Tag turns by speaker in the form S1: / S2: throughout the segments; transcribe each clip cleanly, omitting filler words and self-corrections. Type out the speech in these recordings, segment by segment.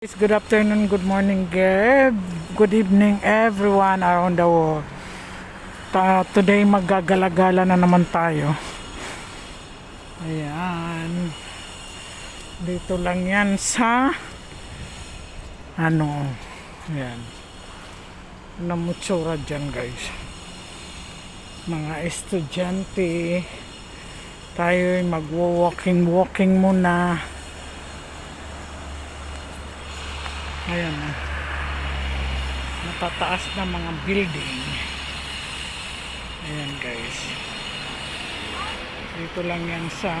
S1: Good afternoon, good morning, good evening everyone around the world. Today maggagala-gala na naman tayo. Ayan. Dito lang yan sa ayan. Namutsura dyan guys. Mga estudyante. Tayo mag-walking muna. Ayan, natataas na mga building. Ayan guys, dito lang yan sa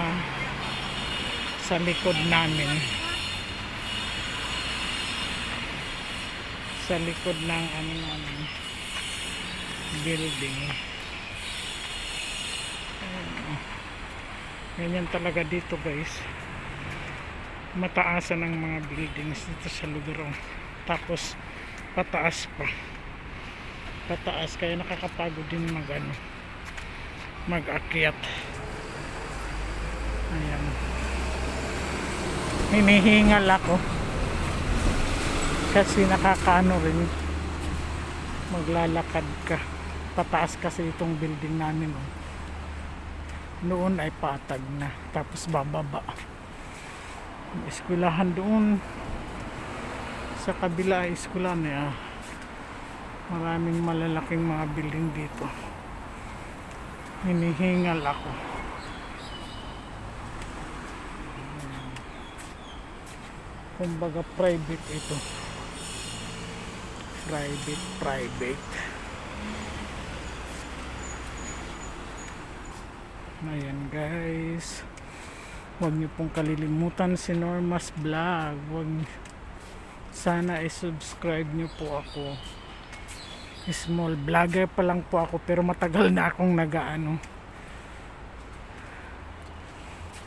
S1: likod namin, sa likod ng building. Ayan. Ganyan talaga dito guys, mataasan ng mga buildings dito sa lugar. Tapos pataas kaya nakakapagod din mag-akyat. Ayan, hinihingal ako kasi nakakaano rin maglalakad ka. Pataas kasi itong building namin noon ay patag na, tapos bababa. Eskwelahan doon sa kabila ay eskwelahan niya. Maraming malalaking mga building dito. Hinihingal ako. Kumbaga private ito. Private. Ayan guys, huwag niyo pong kalilimutan si Norma's Vlog. Sana i-subscribe niyo po ako. Small vlogger pa lang po ako, pero matagal na akong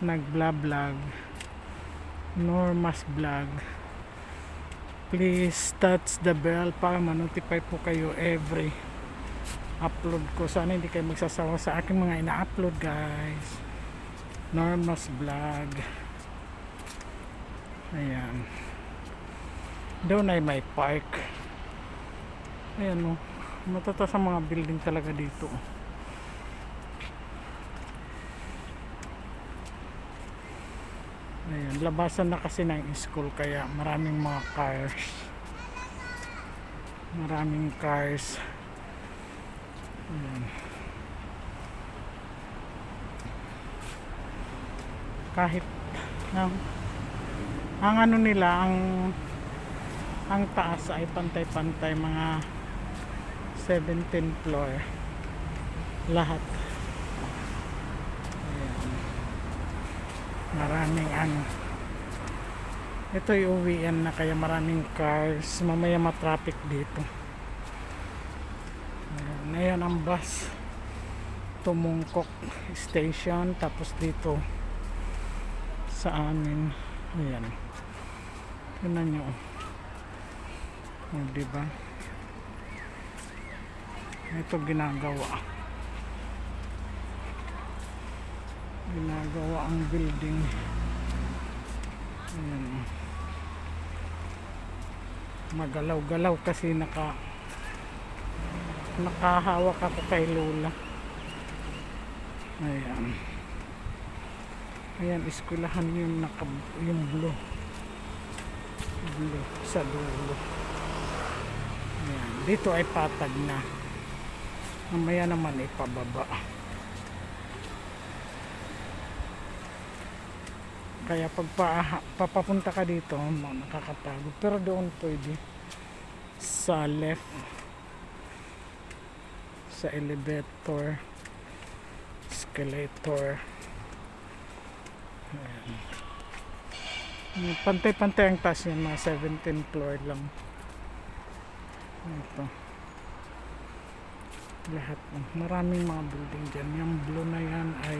S1: nag-vlog. Norma's Vlog. Please touch the bell para ma-notify po kayo every upload ko. Sana hindi kayo magsasawa sa aking mga ina-upload guys. Norma's Vlog. Ayan, doon ay may park. Ayan matataas ang mga building talaga dito. Ayan, labasan na kasi ng school kaya maraming mga cars. Ayan. Kahit ang ano nila, ang taas ay pantay-pantay, mga 17th floor lahat. Ayan. Maraming ito'y uwian na kaya maraming cars, mamaya matraffic dito. Ayan ang bus, Tumungkok station, tapos dito sa amin. Ayan, tingnan nyo diba, ito ginagawa ang building. Ayan, magalaw-galaw kasi nakahawak ako kay Lola. Ayan, eskwelahan yung blue sa dulo. Ayan, dito ay patag na, mamaya naman ay pababa. Kaya pag papapunta ka dito nakakapagod, pero doon pwede sa left, sa elevator, escalator. Ayan. Pantay-pantay ang taas yan, mga 17th floor lang. Ito lahat, maraming mga building dyan. Yung blue na yan ay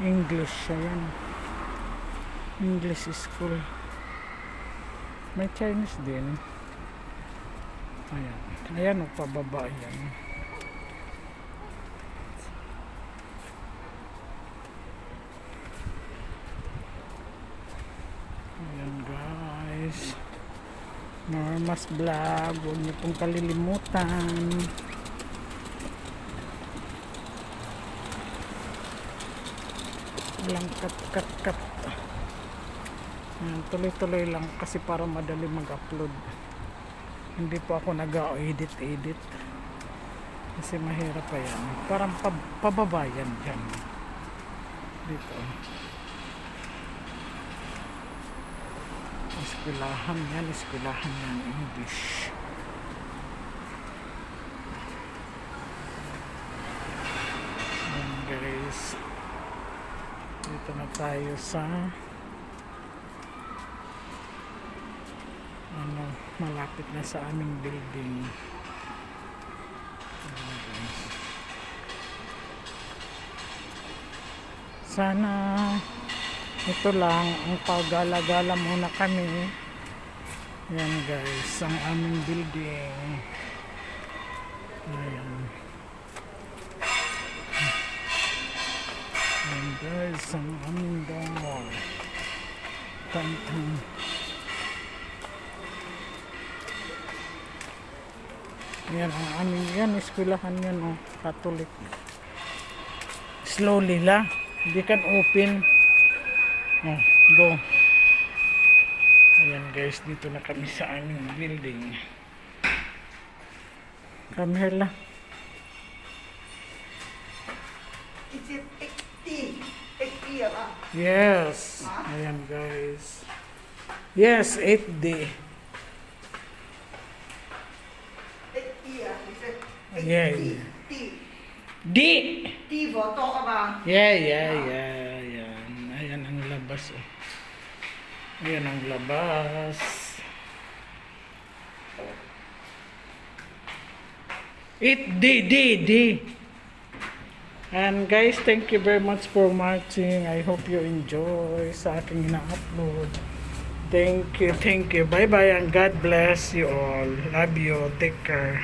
S1: English siya yan, English school. May Chinese din. Ayan pababa yan. Ayan guys, Normas Vlog, huwag niyo pong kalilimutan. Walang cut. Tuloy-tuloy lang kasi para madali mag-upload. Hindi po ako nag-edit kasi mahirap pa yan. Parang pababayan dyan dito. Eskwelahan yan, English. Ayan guys, dito na tayo sa malapit na sa aming building. Ayan guys, sana ito lang ang paggala-gala muna kami. Yan guys, ang aming building. Ayan. Yan guys, ang aming dorm. Tantang. Yan ang aming, yan eskwelahan yan, oh, Catholic. Slowly la, hindi kan open. Oh, go. Ayan guys, dito na kami sa aming building. Come here la.
S2: Is it 80? 80 ba?
S1: Yes. Ayan guys. Yes, 8D.
S2: 80 ah. Is it 80?
S1: Yeah.
S2: T.
S1: D.
S2: T, boto ka ba?
S1: Yeah. Ayan. Ayan ang labas. Oh. Ayan ang labas. D. And guys, thank you very much for watching. I hope you enjoy sa aking ina-upload. Thank you. Bye-bye and God bless you all. Love you. Take care.